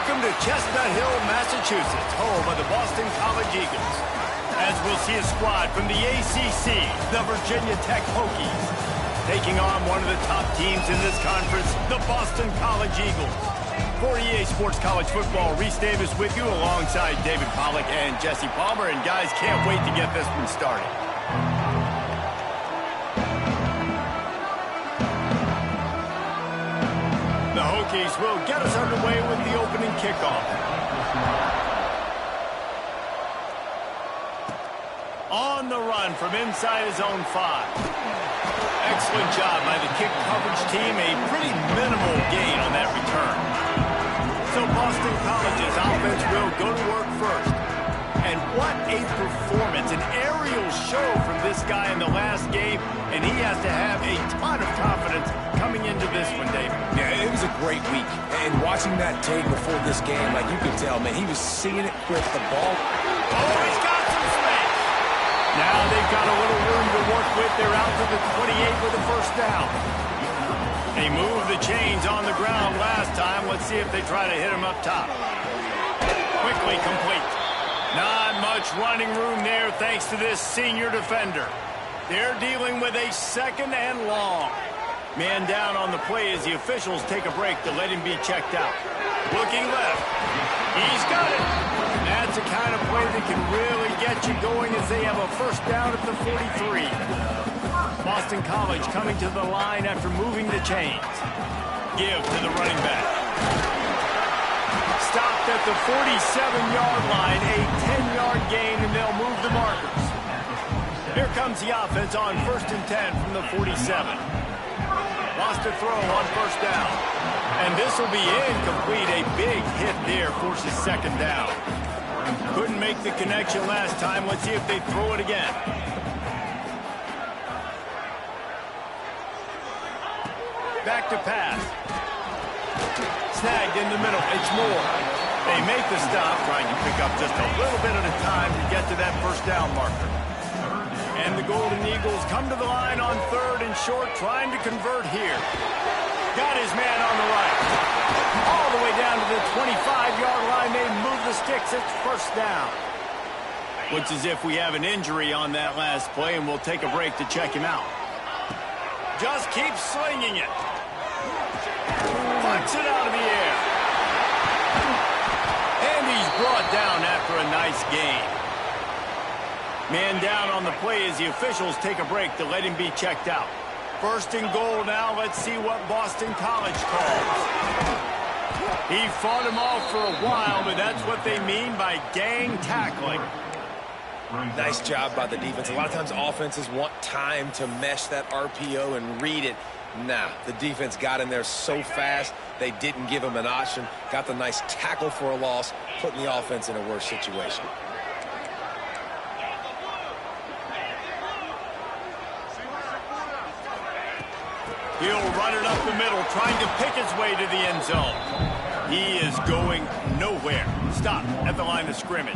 Welcome to Chestnut Hill, Massachusetts, home of the Boston College Eagles. As we'll see a squad from the ACC, the Virginia Tech Hokies, taking on one of the top teams in this conference, the Boston College Eagles. For EA Sports College Football, Reese Davis with you alongside David Pollack and Jesse Palmer. And guys, can't wait to get this one started. The Hokies will get us underway with the opening kickoff. On the run from inside his own 5. Excellent job by the kick coverage team. A pretty minimal gain on that return. So Boston College's offense will go to work first. And what a performance. An aerial show from this guy in the last game. And he has to have a ton of confidence coming into this one, David. Yeah, it was a great week. And watching that tape before this game, like you could tell, man, he was seeing it with the ball. Oh, he's got some space. Now they've got a little room to work with. They're out to the 28 with a first down. They moved the chains on the ground last time. Let's see if they try to hit him up top. Quickly complete. Not much running room there thanks to this senior defender. They're dealing with a second and long. Man down on the play as the officials take a break to let him be checked out. Looking left. He's got it. That's the kind of play that can really get you going as they have a first down at the 43. Boston College coming to the line after moving the chains. Give to the running back. Stopped at the 47-yard line, a 10-yard gain, and they'll move the markers. Here comes the offense on 1st and 10 from the 47. Lost a throw on first down. And this will be incomplete. A big hit there forces second down. Couldn't make the connection last time. Let's see if they throw it again. Back to pass. Snagged in the middle. It's Moore. They make the stop, trying to pick up just a little bit at a time to get to that first down marker. And the Golden Eagles come to the line on 3rd and short, trying to convert here. Got his man on the right. All the way down to the 25-yard line. They move the sticks. It's first down. Looks as if we have an injury on that last play, and we'll take a break to check him out. Just keep slinging it. Flicks it out of the air. And he's brought down after a nice gain. Man down on the play as the officials take a break to let him be checked out. 1st and goal now. Let's see what Boston College calls. He fought him off for a while, but that's what they mean by gang tackling. Nice job by the defense. A lot of times offenses want time to mesh that RPO and read it. Nah, the defense got in there so fast, they didn't give him an option. Got the nice tackle for a loss, putting the offense in a worse situation. He'll run it up the middle, trying to pick his way to the end zone. He is going nowhere. Stop at the line of scrimmage.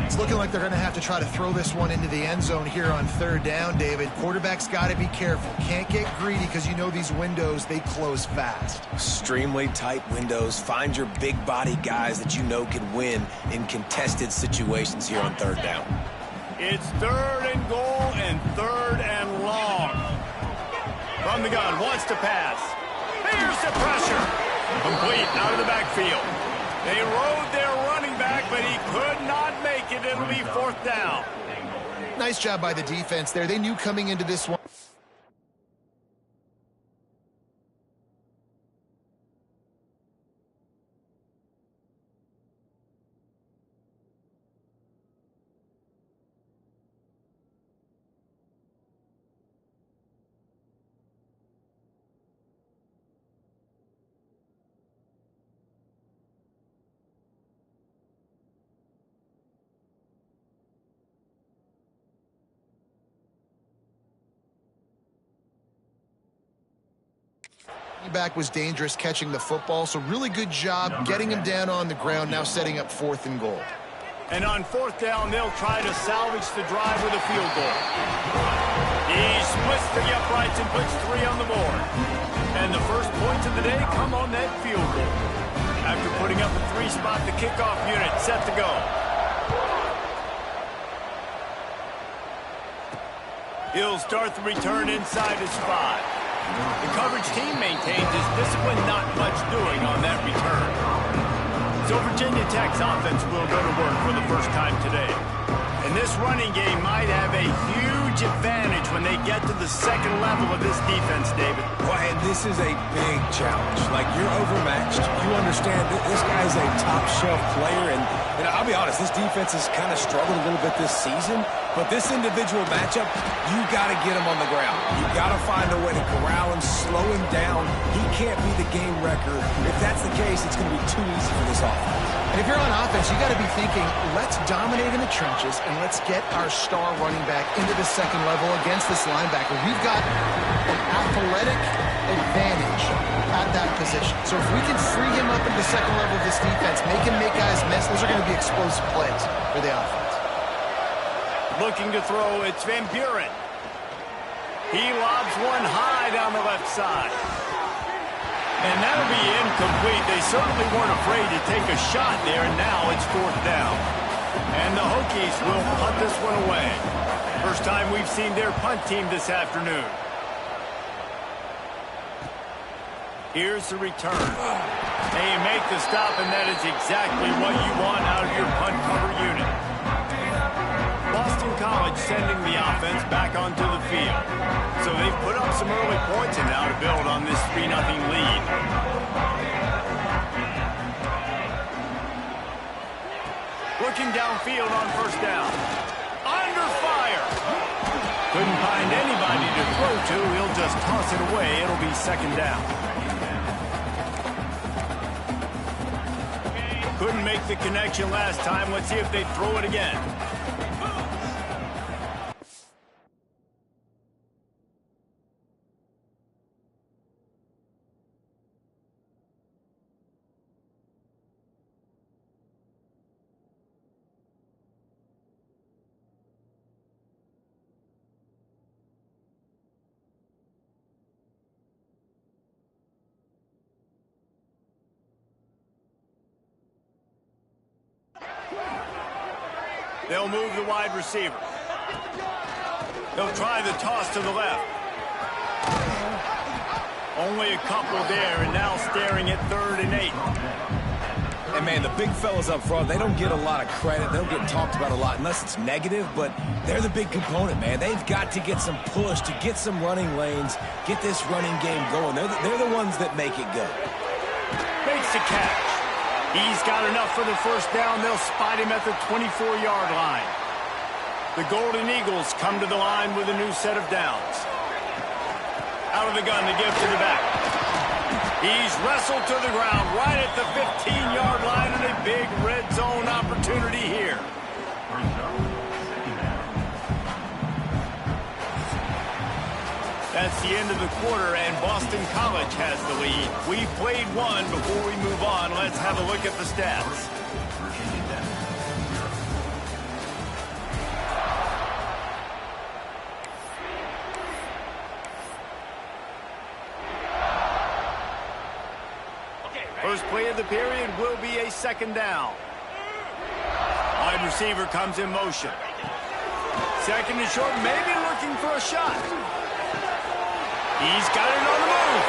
It's looking like they're going to have to try to throw this one into the end zone here on 3rd down, David. Quarterback's got to be careful. Can't get greedy because you know these windows, they close fast. Extremely tight windows. Find your big body guys that you know can win in contested situations here on 3rd down. It's 3rd and goal and 3rd and long. From the gun, wants to pass. Here's the pressure. Complete out of the backfield. They rode their running back, but he could not make it. It'll be 4th down. Nice job by the defense there. They knew coming into this one. Back was dangerous catching the football, so really good job getting him down on the ground, now setting up 4th and goal. And on 4th down, they'll try to salvage the drive with a field goal. He split twists the uprights and puts 3 on the board. And the first points of the day come on that field goal. After putting up a 3-spot, the kickoff unit set to go. He'll start the return inside his 5. The coverage team maintains his discipline, not much doing on that return. So Virginia Tech's offense will go to work for the first time today. And this running game might have a huge advantage when they get to the second level of this defense, David. Well, and this is a big challenge. Like, you're overmatched. You understand that this guy's a top-shelf player. And I'll be honest, this defense has kind of struggled a little bit this season. But this individual matchup, you got to get him on the ground. You got to find a way to corral him, slow him down. He can't be the game wrecker. If that's the case, it's going to be too easy for this offense. And if you're on offense, you got to be thinking, let's dominate in the trenches and let's get our star running back into the second level against this linebacker. We've got an athletic advantage at that position. So if we can free him up in the second level of this defense, make him make guys miss, those are going to be explosive plays for the offense. Looking to throw, it's Van Buren. He lobs one high down the left side. And that'll be incomplete. They certainly weren't afraid to take a shot there, and now it's 4th down. And the Hokies will punt this one away. First time we've seen their punt team this afternoon. Here's the return. They make the stop, and that is exactly what you want out of your punt cover unit. Boston College sending the offense back onto the field. So they've put up some early points and now to build on this 3-0 lead. Looking downfield on first down. Under fire. Couldn't find anybody to throw to. He'll just toss it away. It'll be 2nd down. Couldn't make the connection last time. Let's see if they throw it again. They'll move the wide receiver. They'll try the toss to the left. Only a couple there, and now staring at 3rd and 8. And, man, the big fellas up front, they don't get a lot of credit. They don't get talked about a lot unless it's negative, but they're the big component, man. They've got to get some push, to get some running lanes, get this running game going. They're the ones that make it go. Makes the catch. He's got enough for the first down. They'll spot him at the 24-yard line. The Golden Eagles come to the line with a new set of downs. Out of the gun to give to the back. He's wrestled to the ground right at the 15-yard line, and a big red zone opportunity here. That's the end of the quarter, and Boston College has the lead. We played one. Before we move on, let's have a look at the stats. First play of the period will be a 2nd down. Wide receiver comes in motion. 2nd and short, maybe looking for a shot. He's got it on the move.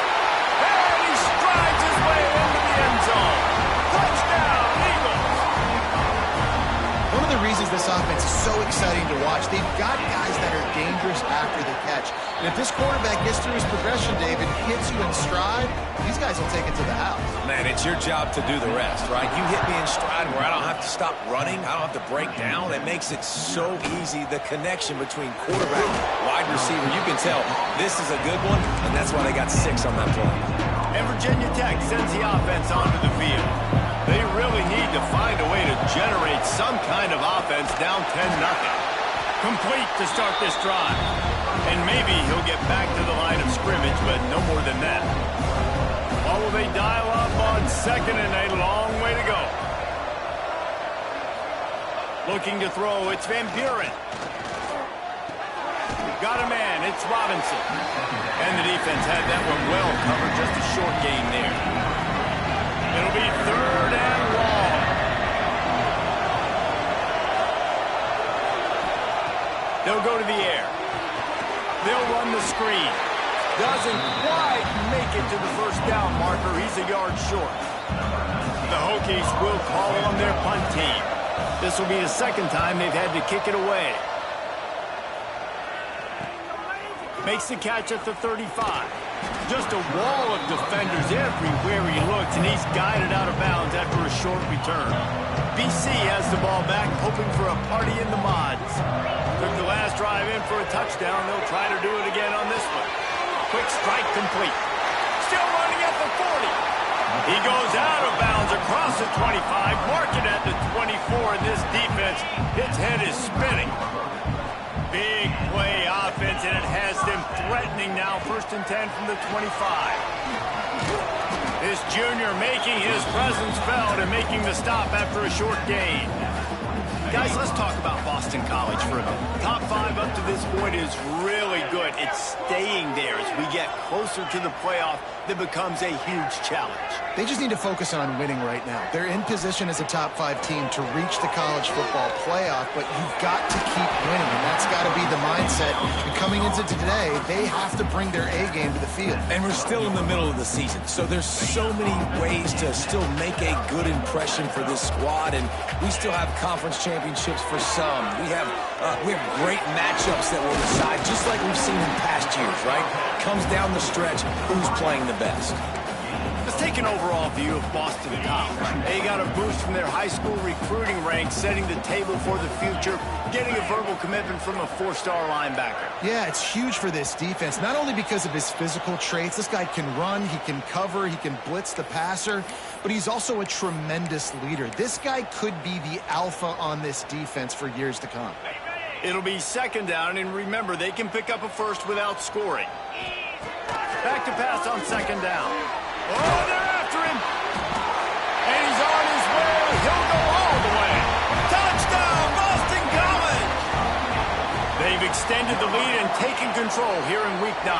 And he strides his way into the end zone. Touchdown, Eagles. One of the reasons this offense is so exciting to watch, they've got guys that are dangerous after the catch. And if this quarterback gets through his progression, David, hits you in stride, these guys will take it to the house. Man, it's your job to do the rest, right? You hit me in stride where I don't have to stop running. I don't have to break down. It makes it so easy. The connection between quarterback and wide receiver, you can tell this is a good one, and that's why they got 6 on that play. And Virginia Tech sends the offense onto the field. They really need to find a way to generate some kind of offense down 10-0. Complete to start this drive. And maybe he'll get back to the line of scrimmage, but no more than that. Or will they dial up on 2nd and a long way to go? Looking to throw, it's Van Buren. Got a man. It's Robinson. And the defense had that one well covered. Just a short gain there. It'll be 3rd and long. They'll go to the air. They'll run the screen. Doesn't quite make it to the first down marker. He's a yard short. The Hokies will call on their punt team. This will be the second time they've had to kick it away. Makes the catch at the 35. Just a wall of defenders everywhere he looks, and he's guided out of bounds after a short return. BC has the ball back, hoping for a party in the mods. Took the last drive in for a touchdown. They'll try to do it again on this one. Quick strike complete. Still running at the 40. He goes out of bounds across the 25, mark it at the 24, and this defense, its head is spinning. Big play offense, and it has them threatening now. 1st and 10 from the 25. This junior making his presence felt and making the stop after a short gain. Guys, let's talk about Boston College for a minute. Top 5 up to this point is really good. It's staying there as we get closer to the playoff that becomes a huge challenge. They just need to focus on winning right now. They're in position as a top 5 team to reach the college football playoff, but you've got to keep winning, and that's got to be the mindset. And coming into today, they have to bring their A game to the field. And we're still in the middle of the season, so there's so many ways to still make a good impression for this squad, and we still have conference championships for some. We have great matchups that will decide, just like we've seen in past years, right? Comes down the stretch, who's playing the best. Let's take an overall view of Boston College. They got a boost from their high school recruiting ranks, setting the table for the future, getting a verbal commitment from a 4-star linebacker. Yeah, it's huge for this defense, not only because of his physical traits. This guy can run, he can cover, he can blitz the passer, but he's also a tremendous leader. This guy could be the alpha on this defense for years to come. It'll be 2nd down, and remember, they can pick up a first without scoring. Back to pass on 2nd down. Oh, they're after him. And he's on his way. He'll go all the way. Touchdown, Boston College. They've extended the lead and taken control here in Week 9.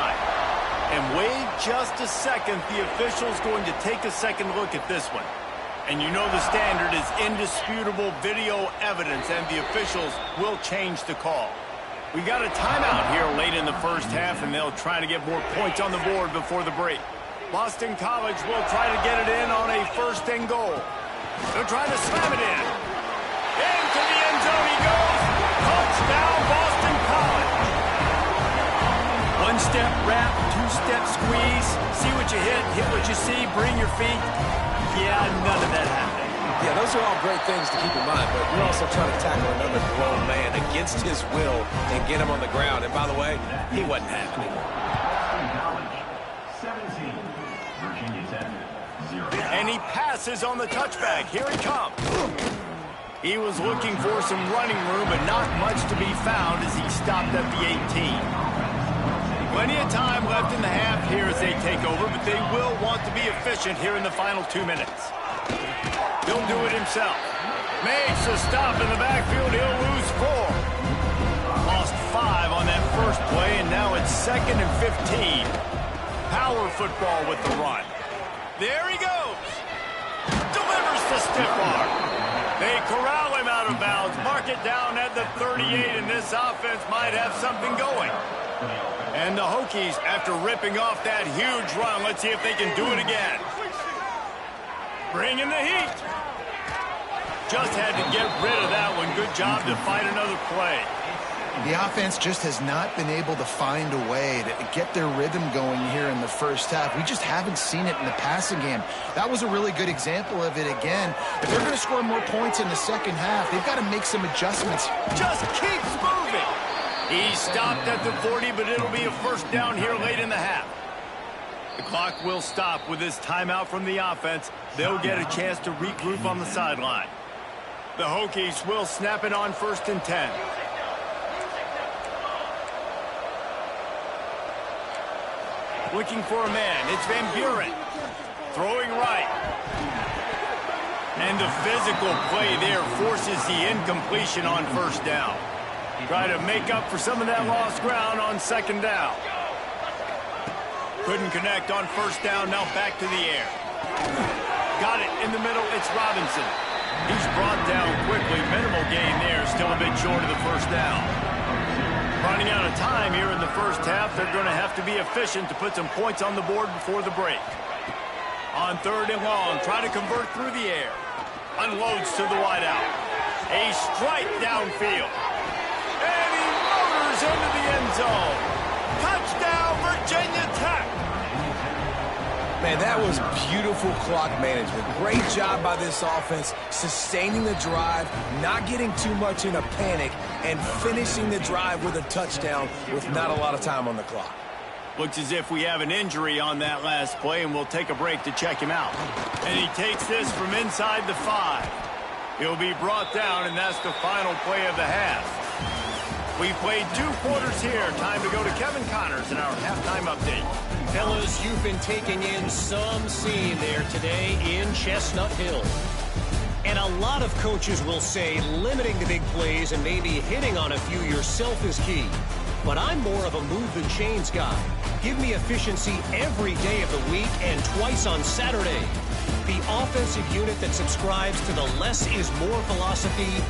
And wait just a second. The official's going to take a second look at this one. And you know the standard is indisputable video evidence, and the officials will change the call. We got a timeout here late in the first half, and they'll try to get more points on the board before the break. Boston College will try to get it in on a 1st and goal. They'll try to slam it in. Into the end zone he goes. Touchdown, Boston College. 1-step wrap, 2-step squeeze. See what you hit what you see, bring your feet. Yeah, none of that happened. Yeah, those are all great things to keep in mind, but you're also trying to tackle another grown man against his will and get him on the ground. And by the way, he wasn't having it. And he passes on the touchback. Here he comes. He was looking for some running room, but not much to be found as he stopped at the 18. Plenty of time left in the half here as they take over, but they will want to be efficient here in the final 2 minutes. He'll do it himself. Makes a stop in the backfield. He'll lose 4. Lost 5 on that first play, and now it's 2nd and 15. Power football with the run. There he goes. Delivers the stiff arm. They corral him out of bounds. Mark it down at the 38, and this offense might have something going. And the Hokies, after ripping off that huge run, let's see if they can do it again. Bring in the heat. Just had to get rid of that one. Good job to fight another play. The offense just has not been able to find a way to get their rhythm going here in the first half. We just haven't seen it in the passing game. That was a really good example of it again. If they're going to score more points in the second half, they've got to make some adjustments. Just keeps moving. He stopped at the 40, but it'll be a 1st down here late in the half. The clock will stop with this timeout from the offense. They'll get a chance to regroup on the sideline. The Hokies will snap it on 1st and 10. Looking for a man. It's Van Buren. Throwing right. And the physical play there forces the incompletion on 1st down. Try to make up for some of that lost ground on second down. Couldn't connect on first down, now back to the air. Got it in the middle, it's Robinson. He's brought down quickly, minimal gain there, still a bit short of the first down. Running out of time here in the first half, they're going to have to be efficient to put some points on the board before the break. On third and long, try to convert through the air. Unloads to the wideout. A strike downfield. And he motors into the end zone. Touchdown, Virginia Tech. Man, that was beautiful clock management. Great job by this offense, sustaining the drive, not getting too much in a panic, and finishing the drive with a touchdown with not a lot of time on the clock. Looks as if we have an injury on that last play, and we'll take a break to check him out. And he takes this from inside the 5. He'll be brought down, and that's the final play of the half. We played 2 quarters here. Time to go to Kevin Connors in our halftime update. Fellas, you've been taking in some scene there today in Chestnut Hill. And a lot of coaches will say limiting the big plays and maybe hitting on a few yourself is key. But I'm more of a move than chains guy. Give me efficiency every day of the week and twice on Saturday. The offensive unit that subscribes to the less is more philosophy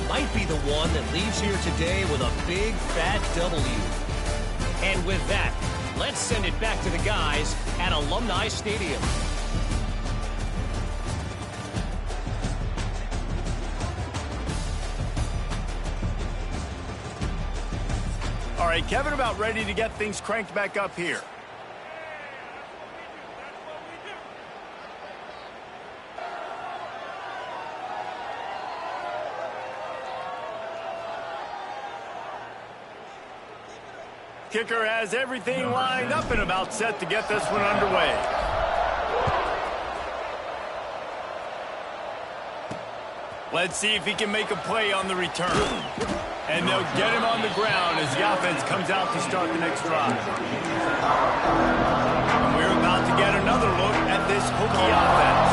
might be the one that leaves here today with a big fat W. And with that, let's send it back to the guys at Alumni Stadium. All right, Kevin, about ready to get things cranked back up here. Kicker has everything lined up and about set to get this one underway. Let's see if he can make a play on the return. And they'll get him on the ground as the offense comes out to start the next drive. And we're about to get another look at this Hokie offense.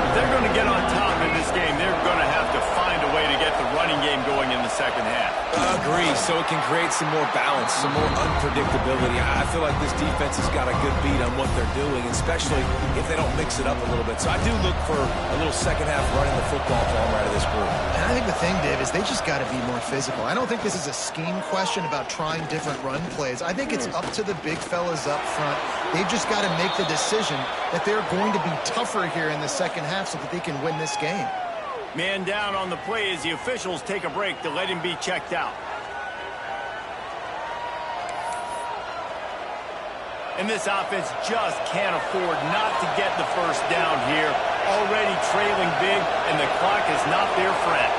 If they're going to get on top in this game, they're going to have to find a way to get the running game going in the second half. Agree, so it can create some more balance, some more unpredictability. I feel like this defense has got a good beat on what they're doing, especially if they don't mix it up a little bit. So I do look for a little second half running the football from right of this group. And I think the thing, Dave, is they just got to be more physical. I don't think this is a scheme question about trying different run plays. I think it's up to the big fellas up front. They've just got to make the decision that they're going to be tougher here in the second half so that they can win this game. Man down on the play as the officials take a break to let him be checked out. And this offense just can't afford not to get the first down here. Already trailing big, and the clock is not their friend.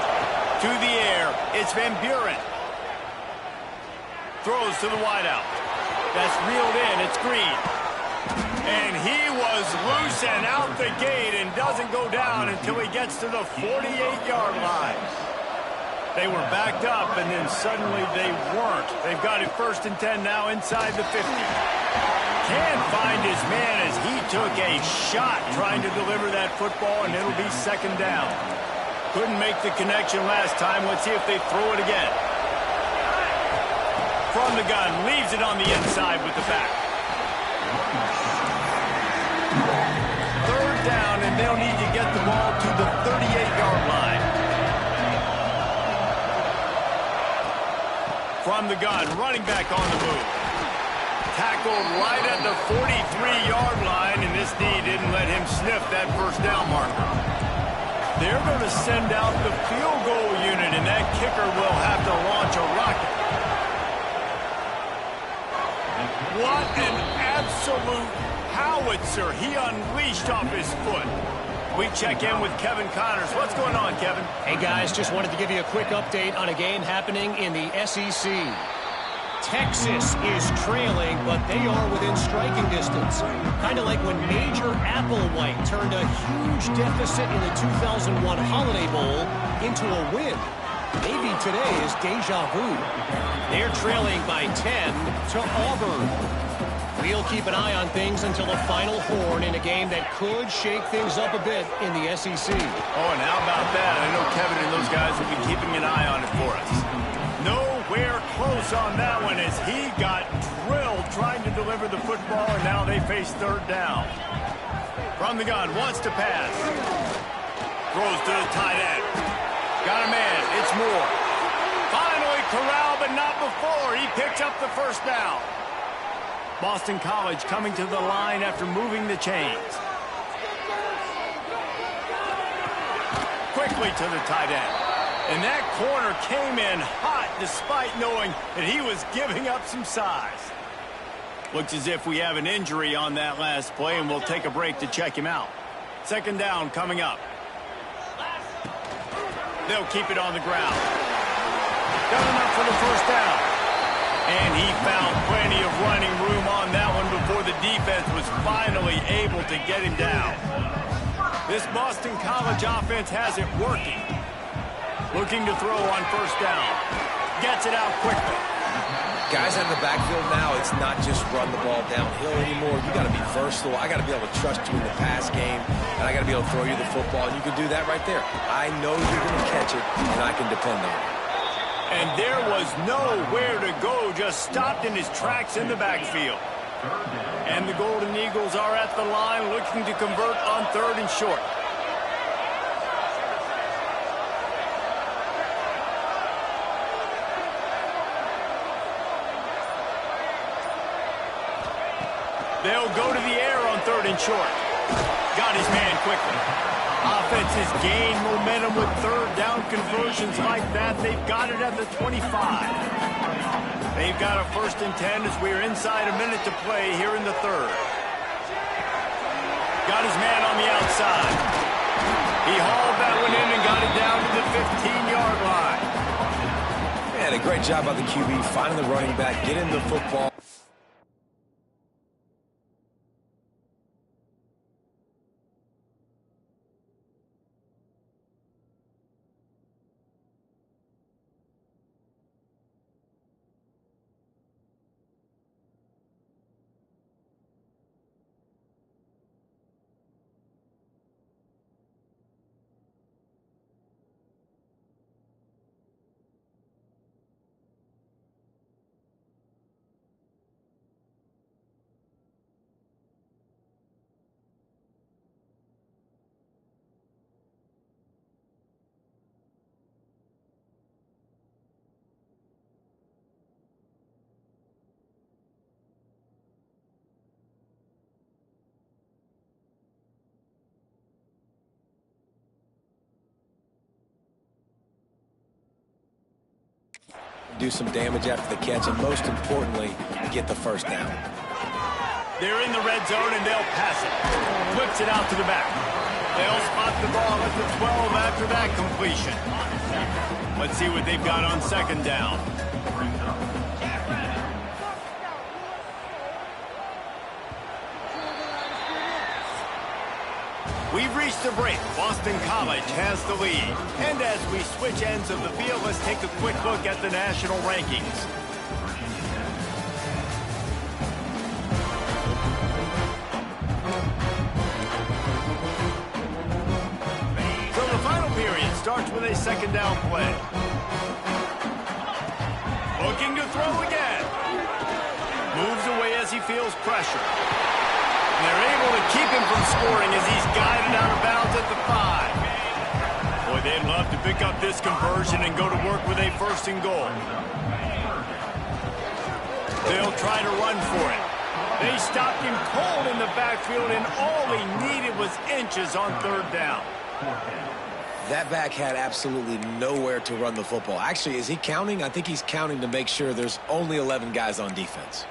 To the air, it's Van Buren. Throws to the wideout. That's reeled in, it's Green. And he was loose and out the gate and doesn't go down until he gets to the 48-yard line. They were backed up, and then suddenly they weren't. They've got it 1st and 10 now inside the 50. Can't find his man as he took a shot trying to deliver that football, and it'll be second down. Couldn't make the connection last time. Let's see if they throw it again. From the gun, leaves it on the inside with the back. Third down, and they'll need to get the ball to the 38-yard line. From the gun, running back on the move. Tackled right at the 43-yard line, and this D didn't let him sniff that first down marker. They're going to send out the field goal unit, and that kicker will have to launch a rocket. What an absolute howitzer he unleashed off his foot. We check in with Kevin Connors. What's going on, Kevin? Hey, guys, just wanted to give you a quick update on a game happening in the SEC. Texas is trailing, but they are within striking distance. Kind of like when Major Applewhite turned a huge deficit in the 2001 Holiday Bowl into a win. Maybe today is deja vu. They're trailing by 10 to Auburn. We'll keep an eye on things until the final horn in a game that could shake things up a bit in the SEC. Oh, and how about that? I know Kevin and those guys will be keeping an eye on it for us. No close on that one as he got drilled trying to deliver the football, and now they face third down. From the gun, wants to pass. Throws to the tight end. Got a man. It's Moore. Finally corralled, but not before. He picks up the first down. Boston College coming to the line after moving the chains. Quickly to the tight end. And that corner came in hot despite knowing that he was giving up some size. Looks as if we have an injury on that last play, and we'll take a break to check him out. Second down coming up. They'll keep it on the ground. Done enough for the first down. And he found plenty of running room on that one before the defense was finally able to get him down. This Boston College offense has it working. Looking to throw on first down. Gets it out quickly. Guys in the backfield now, it's not just run the ball downhill anymore. You got to be versatile. I got to be able to trust you in the pass game, and I got to be able to throw you the football, and you can do that right there. I know you're going to catch it, and I can depend on it. And there was nowhere to go, just stopped in his tracks in the backfield. And the Golden Eagles are at the line looking to convert on third and short. They'll go to the air on third and short. Got his man quickly. Offense has gained momentum with third down conversions like that. They've got it at the 25. They've got a 1st and 10 as we're inside a minute to play here in the third. Got his man on the outside. He hauled that one in and got it down to the 15-yard line. Man, a great job by the QB finding the running back, getting the football. Do some damage after the catch, and most importantly, get the first down. They're in the red zone, and they'll pass it. Whips it out to the back. They'll spot the ball at the 12 after that completion. Let's see what they've got on second down. We've reached a break. Boston College has the lead. And as we switch ends of the field, let's take a quick look at the national rankings. So the final period starts with a second down play. Looking to throw again. Moves away as he feels pressure. They're able to keep him from scoring as he's guided out of bounds at the 5. Boy, they'd love to pick up this conversion and go to work with a 1st and goal. They'll try to run for it. They stopped him cold in the backfield, and all he needed was inches on third down. That back had absolutely nowhere to run the football. Actually, is he counting? I think he's counting to make sure there's only 11 guys on defense.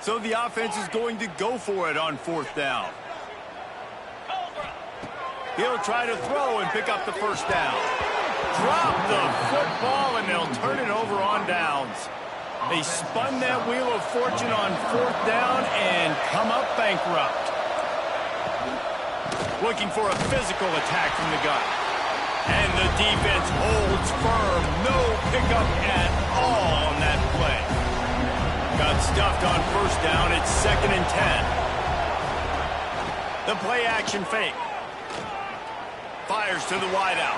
So the offense is going to go for it on 4th down. He'll try to throw and pick up the first down. Drop the football, and they'll turn it over on downs. They spun that wheel of fortune on 4th down and come up bankrupt. Looking for a physical attack from the gun. And the defense holds firm. No pickup at all on that play. Got stuffed on first down. It's 2nd and 10. The play action fake. Fires to the wideout.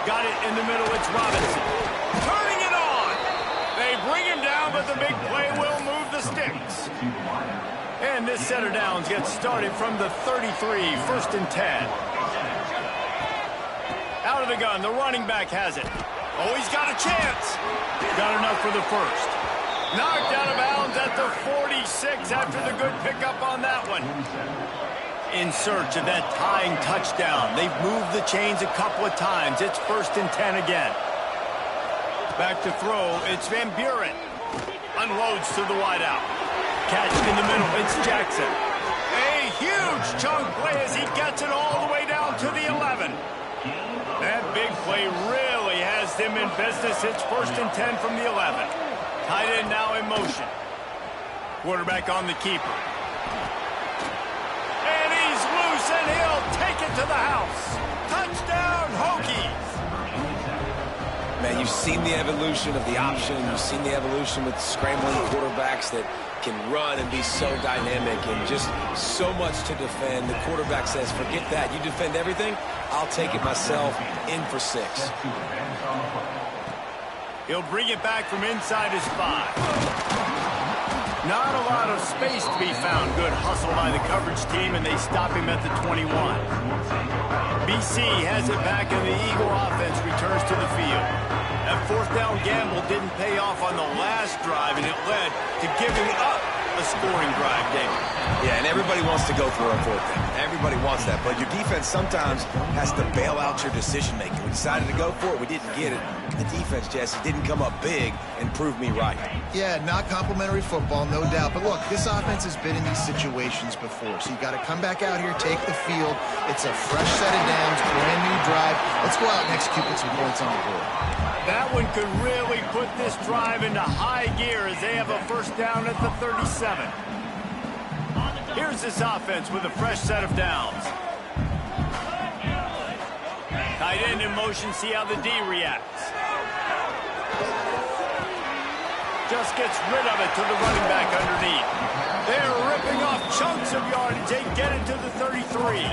Got it in the middle. It's Robinson. Turning it on. They bring him down, but the big play will move the sticks. And this set of downs gets started from the 33, 1st and 10. Out of the gun, the running back has it. Oh, he's got a chance. Got enough for the first. Knocked out of bounds at the 46 after the good pickup on that one. In search of that tying touchdown. They've moved the chains a couple of times. It's 1st and 10 again. Back to throw. It's Van Buren. Unloads to the wideout. Catch in the middle. It's Jackson. A huge chunk play as he gets it all the way down to the 11. That big play really has them in business. It's 1st and 10 from the 11. Tight end now in motion. Quarterback on the keeper. And he's loose, and he'll take it to the house. Touchdown, Hokies. Man, you've seen the evolution of the option. You've seen the evolution with scrambling quarterbacks that can run and be so dynamic and just so much to defend. The quarterback says, forget that. You defend everything, I'll take it myself. In for 6. He'll bring it back from inside his 5. Not a lot of space to be found. Good hustle by the coverage team, and they stop him at the 21. BC has it back, and the Eagle offense returns to the field. That 4th down gamble didn't pay off on the last drive, and it led to giving up a scoring drive, David. Yeah, and everybody wants to go for a 4th down. Everybody wants that, but your defense sometimes has to bail out your decision-making. We decided to go for it. We didn't get it. The defense, Jesse, didn't come up big and prove me right. Yeah, not complimentary football, no doubt. But look, this offense has been in these situations before, so you got to come back out here, take the field. It's a fresh set of downs, brand new drive. Let's go out and execute with some points on the board. That one could really put this drive into high gear as they have a 1st down at the 37. Here's this offense with a fresh set of downs. Tight end in motion, see how the D reacts. Just gets rid of it to the running back underneath. They're ripping off chunks of yardage. They get it to the 33.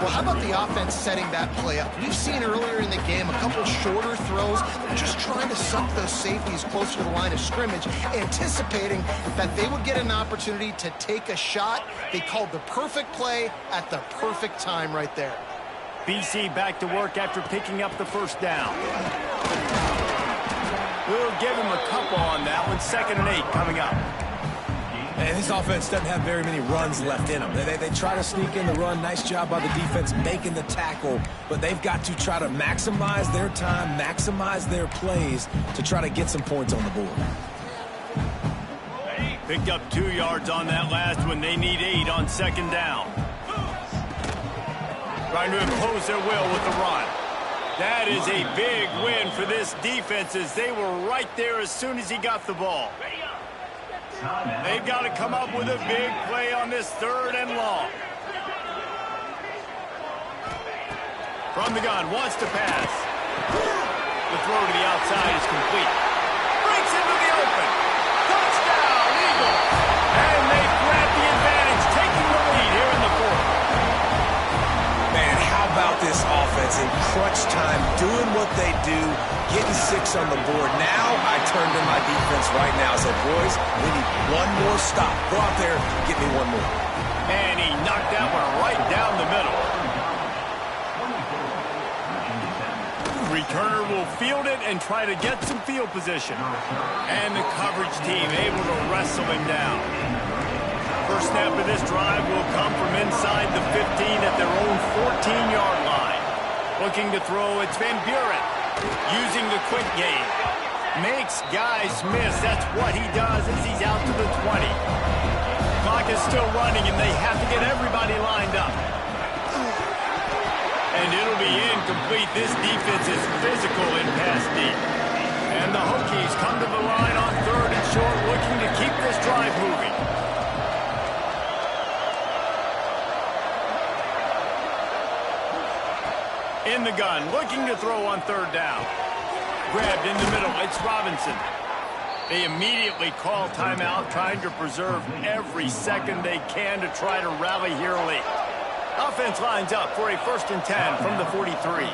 Well, how about the offense setting that play up? We've seen earlier in the game a couple shorter throws. They're just trying to suck those safeties closer to the line of scrimmage, anticipating that they would get an opportunity to take a shot. They called the perfect play at the perfect time right there. BC back to work after picking up the 1st down. We'll give him a couple on that one. 2nd and 8 coming up. And this offense doesn't have very many runs left in them. They try to sneak in the run. Nice job by the defense making the tackle. But they've got to try to maximize their time, maximize their plays to try to get some points on the board. Picked up 2 yards on that last one. They need 8 on 2nd down. Trying to impose their will with the run. That is a big win for this defense as they were right there as soon as he got the ball. They've got to come up with a big play on this 3rd and long. From the gun, wants to pass. The throw to the outside is complete. Breaks into the open. Touchdown, Eagles. And they grab the advantage, taking the lead here in the 4th. Man, how about this offense in crunch time, doing what they do, getting 6 on the board. Now I turn to my defense right now and said, boys, we need one more stop. Go out there, get me one more. And he knocked that one right down the middle. Returner will field it and try to get some field position. And the coverage team able to wrestle him down. First snap of this drive will come from inside the 15 at their own 14-yard line. Looking to throw, it's Van Buren. Using the quick game. Makes guys miss. That's what he does as he's out to the 20. Clock is still running, and they have to get everybody lined up. And it'll be incomplete. This defense is physical in pass deep. And the Hokies come to the line on 3rd and short, looking to keep this drive moving. In the gun, looking to throw on 3rd down. Grabbed in the middle, it's Robinson. They immediately call timeout, trying to preserve every second they can to try to rally here late. Offense lines up for a 1st and 10 from the 43.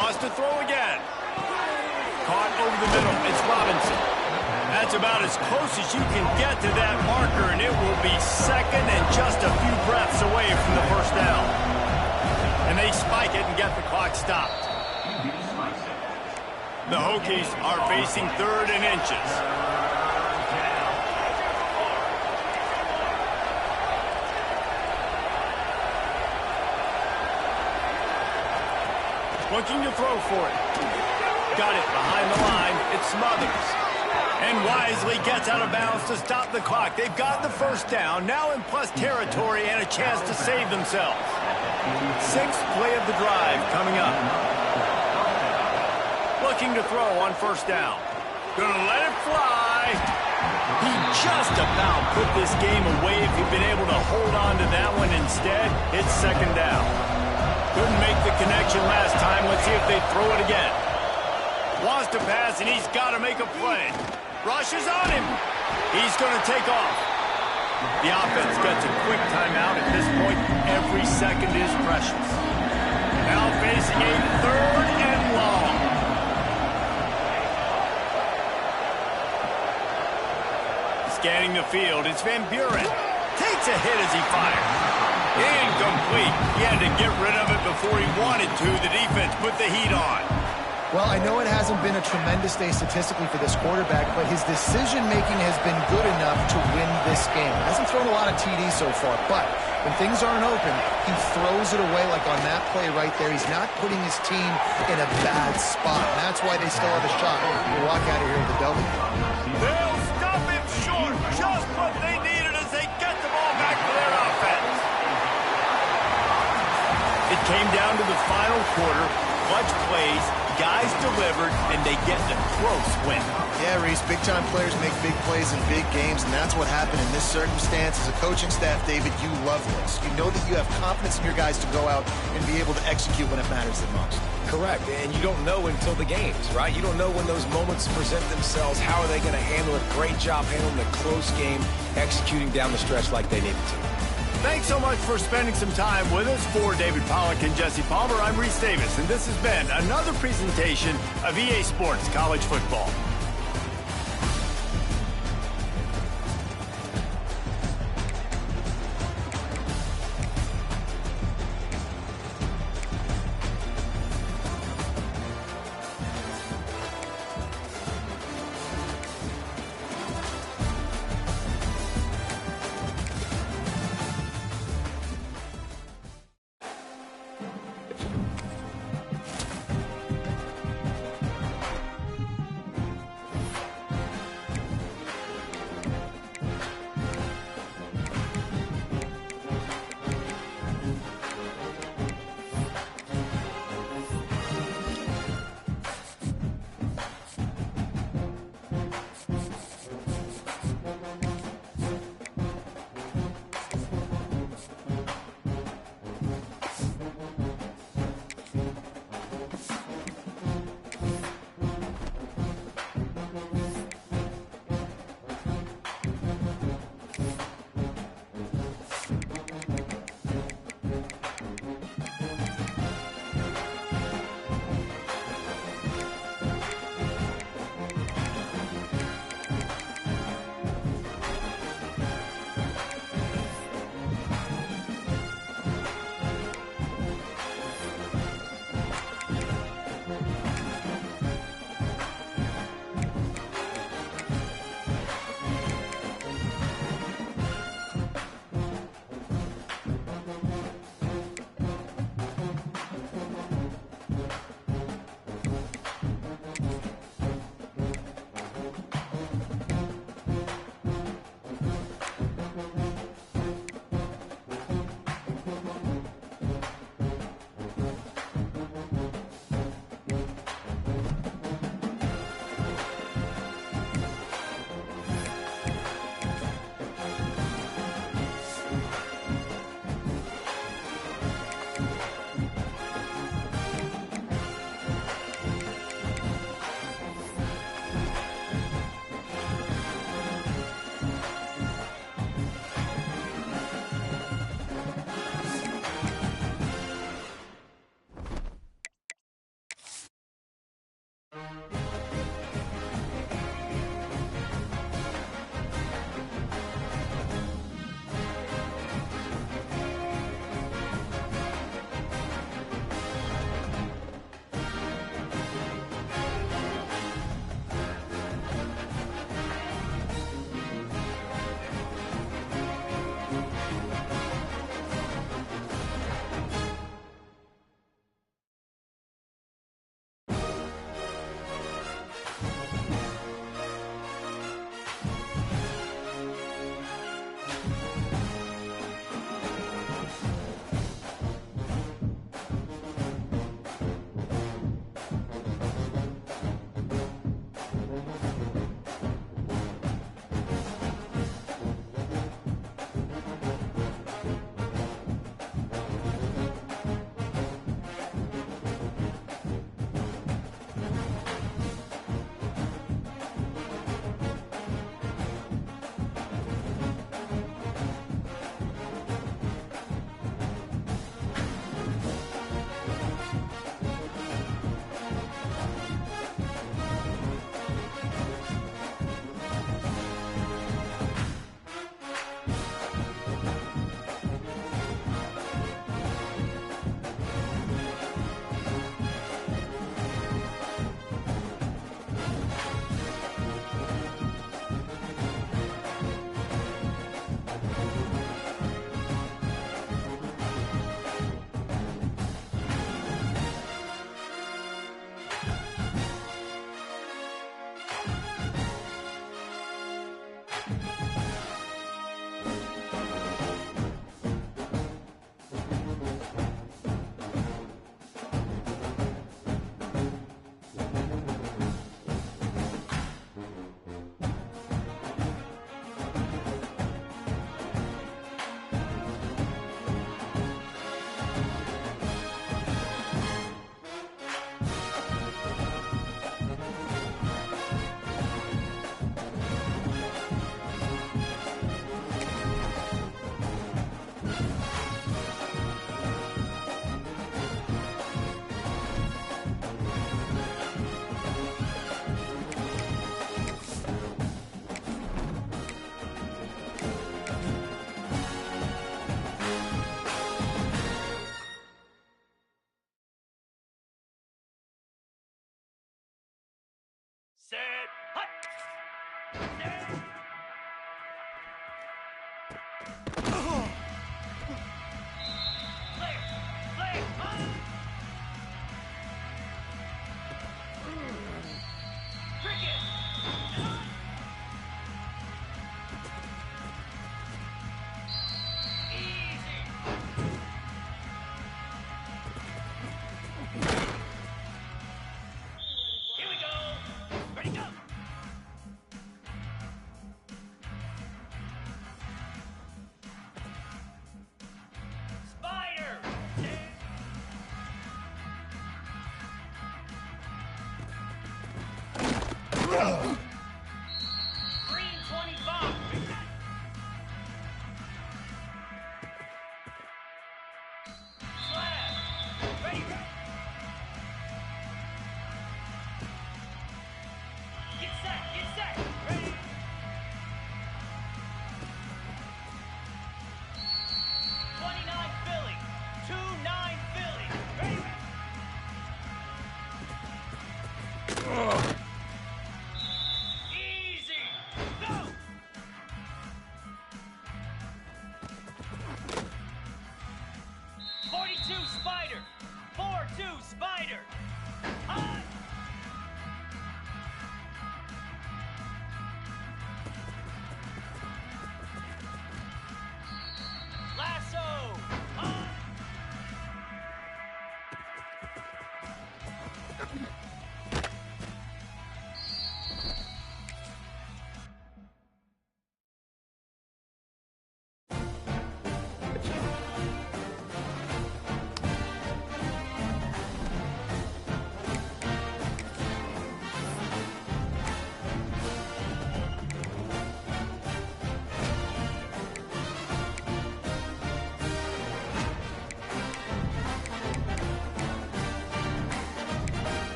Wants to throw again. Caught over the middle. It's Robinson. That's about as close as you can get to that marker, and it will be 2nd and just a few breaths away from the 1st down. And they spike it and get the clock stopped. The Hokies are facing 3rd and inches. Looking to throw for it. Got it behind the line. It Smothers. And wisely gets out of bounds to stop the clock. They've got the 1st down, now in plus territory and a chance to save themselves. 6th play of the drive coming up. Looking to throw on 1st down. Gonna let it fly. He just about put this game away if he'd been able to hold on to that one instead. It's 2nd down. Couldn't make the connection last time. Let's see if they throw it again. Wants to pass, and he's got to make a play. Rushes on him. He's going to take off. The offense gets a quick timeout. At this point, every second is precious. Now facing a 3rd and long. Scanning the field, it's Van Buren. Takes a hit as he fires. Incomplete. He had to get rid of it before he wanted to. The defense put the heat on. Well, I know it hasn't been a tremendous day statistically for this quarterback, but his decision-making has been good enough to win this game. He hasn't thrown a lot of TDs so far, but when things aren't open, he throws it away like on that play right there. He's not putting his team in a bad spot. And that's why they still have a shot to walk out of here with a W. They'll stop him short. Just what they needed as they get the ball back to their offense. It came down to the final quarter. Clutch plays. Guys delivered, and they get the close win. Yeah, Reese, big-time players make big plays in big games, and that's what happened in this circumstance. As a coaching staff, David, you love this. You know that you have confidence in your guys to go out and be able to execute when it matters the most. Correct, and you don't know until the games, right? You don't know when those moments present themselves. How are they going to handle it? Great job handling a close game, executing down the stretch like they needed to. Thanks so much for spending some time with us. For David Pollack and Jesse Palmer, I'm Reese Davis, and this has been another presentation of EA Sports College Football.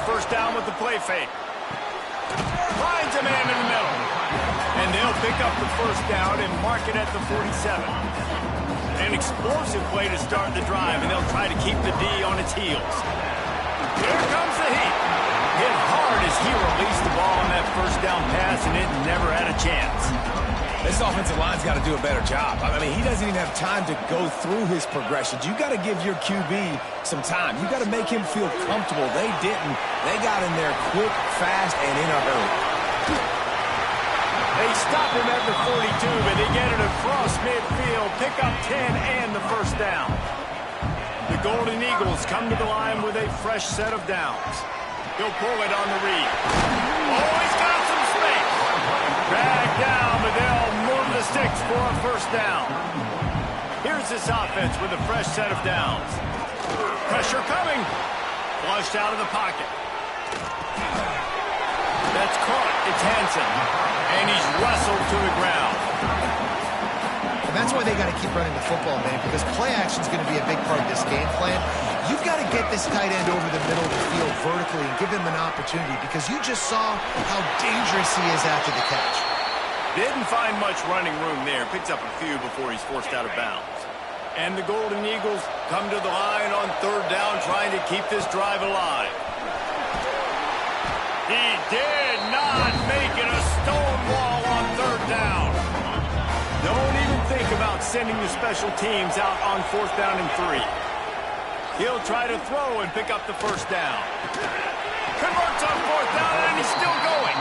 First down with the play fake. Finds a man in the middle. And they'll pick up the first down and mark it at the 47. An explosive play to start the drive, and they'll try to keep the D on its heels. Here comes the heat. Hit hard as he released the ball on that first down pass, and it never had a chance. This offensive line's got to do a better job. I mean, he doesn't even have time to go through his progressions. You got to give your QB some time. You got to make him feel comfortable. They didn't. They got in there quick, fast, and in a hurry. They stop him at the 42, but they get it across midfield, pick up 10 and the first down. The Golden Eagles come to the line with a fresh set of downs. He'll pull it on the read. Oh, he's got some space. Dragged down, but they'll move the sticks for a first down. Here's this offense with a fresh set of downs. Pressure coming. Flushed out of the pocket. That's caught. It's Hansen. And he's wrestled to the ground. And that's why they got to keep running the football, man, because play action is going to be a big part of this game plan. You've got to get this tight end over the middle of the field vertically and give him an opportunity, because you just saw how dangerous he is after the catch. Didn't find much running room there. Picks up a few before he's forced out of bounds. And the Golden Eagles come to the line on third down, trying to keep this drive alive. He did not make it a stone wall on third down. Don't even think about sending the special teams out on fourth down and 3. He'll try to throw and pick up the first down. Converts on fourth down, and he's still going.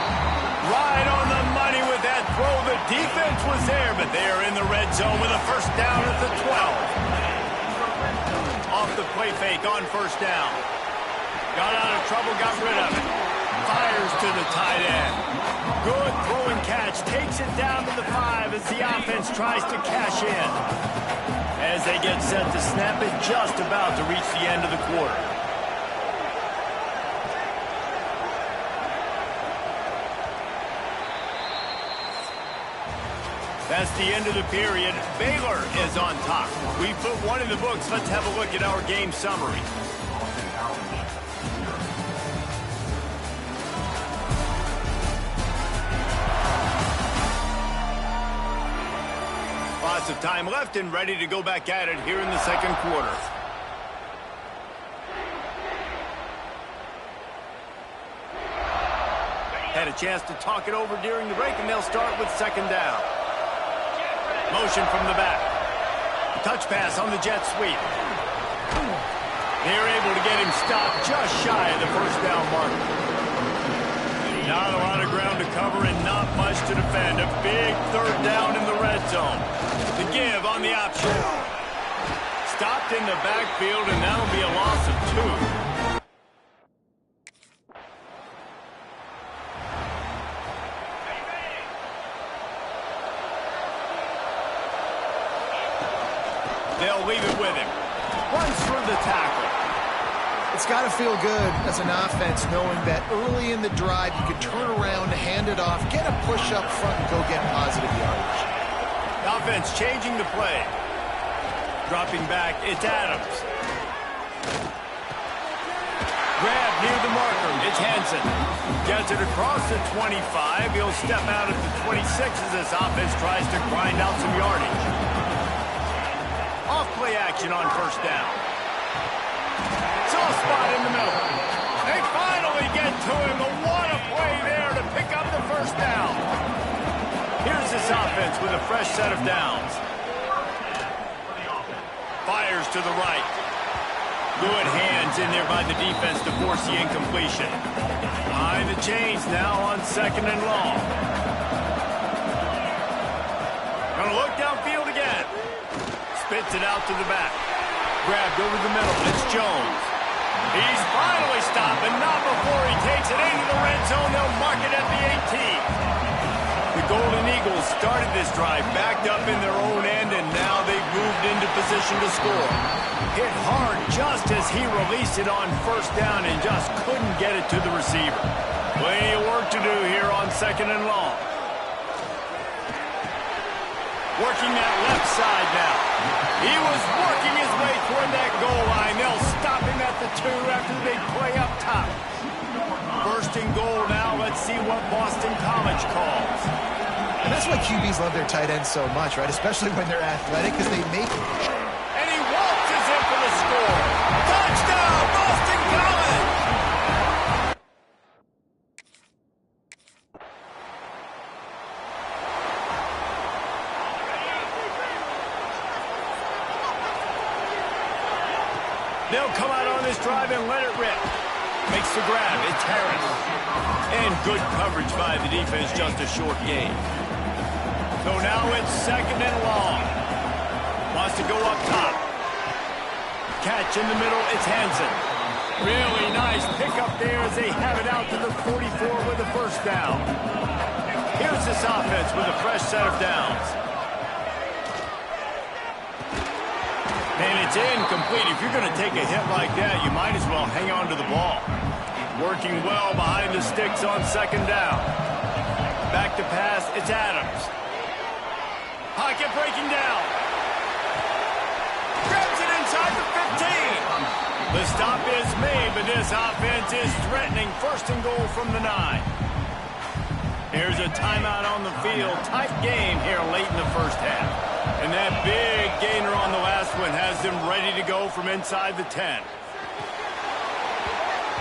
Right on the money with that throw. The defense was there, but they are in the red zone with a first down at the 12. Off the play fake on first down. Got out of trouble, got rid of it. Fires to the tight end. Good throw and catch. Takes it down to the 5 as the offense tries to cash in. As they get set to snap it, just about to reach the end of the quarter. That's the end of the period. Baylor is on top. We put one in the books. Let's have a look at our game summary. Lots of time left and ready to go back at it here in the second quarter. Had a chance to talk it over during the break, and they'll start with second down. Motion from the back. Touch pass on the jet sweep. They're able to get him stopped just shy of the first down marker. Not a lot of ground to cover and not much to defend. A big third down in the red zone. The give on the option. Stopped in the backfield, and that'll be a loss of 2. They'll leave it with him. Runs through the tackle. It's got to feel good as an offense knowing that early in the drive you could turn around, hand it off, get a push up front, and go get positive yardage. Offense changing the play. Dropping back, it's Adams. Grab near the marker, it's Hansen. Gets it across the 25. He'll step out at the 26 as this offense tries to grind out some yardage. Off-play action on first down. Soft spot in the middle. They finally get to him. But what a play there to pick up the first down. Here's this offense with a fresh set of downs. Fires to the right. Good hands in there by the defense to force the incompletion. Behind the chains now on second and long. Gonna look downfield again. Spits it out to the back. Grabbed over the middle. It's Jones. He's finally stopped, and not before he takes it into the red zone. They'll mark it at the 18. The Golden Eagles started this drive backed up in their own end, and now they've moved into position to score. Hit hard just as he released it on first down and just couldn't get it to the receiver. Plenty of work to do here on second and long. Working that left side now. He was working his way toward that goal line. They'll stop him at the 2 after the big play up top. First and goal now. Let's see what Boston College calls. And that's why QBs love their tight ends so much, right? Especially when they're athletic, because they make it. And he waltzes in for the score. Touchdown, Boston College! They'll come out on this drive and let it rip. Makes the grab. It's Harris. And good coverage by the defense, just a short gain. So now it's second and long. Wants to go up top. Catch in the middle. It's Hansen. Really nice pickup there as they have it out to the 44 with the first down. Here's this offense with a fresh set of downs. And it's incomplete. If you're going to take a hit like that, you might as well hang on to the ball. Working well behind the sticks on second down. Back to pass, it's Adams. Pocket breaking down. Grabs it inside the 15. The stop is made, but this offense is threatening. First and goal from the 9. Here's a timeout on the field. Tight game here late in the first half. And that big gainer on the last one has them ready to go from inside the 10.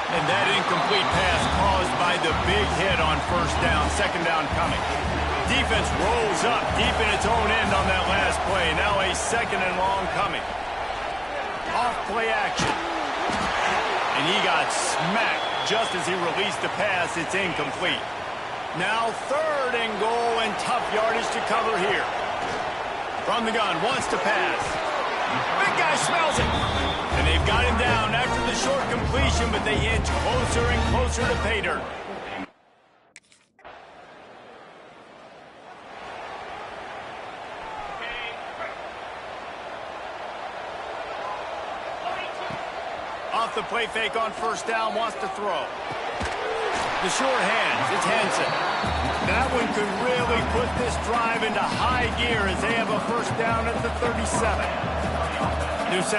And that incomplete pass caused by the big hit on first down. Second down coming. Defense rolls up deep in its own end on that last play. Now a second and long coming. Off play action. And he got smacked just as he released the pass. It's incomplete. Now third and goal and tough yardage to cover here. From the gun, wants to pass. Big guy smells it. And they've got him completion, but they inch closer and closer to pay dirt. Off the play fake on first down, wants to throw. The short hands, it's Hansen. That one could really put this drive into high gear as they have a first down at the 37. New center.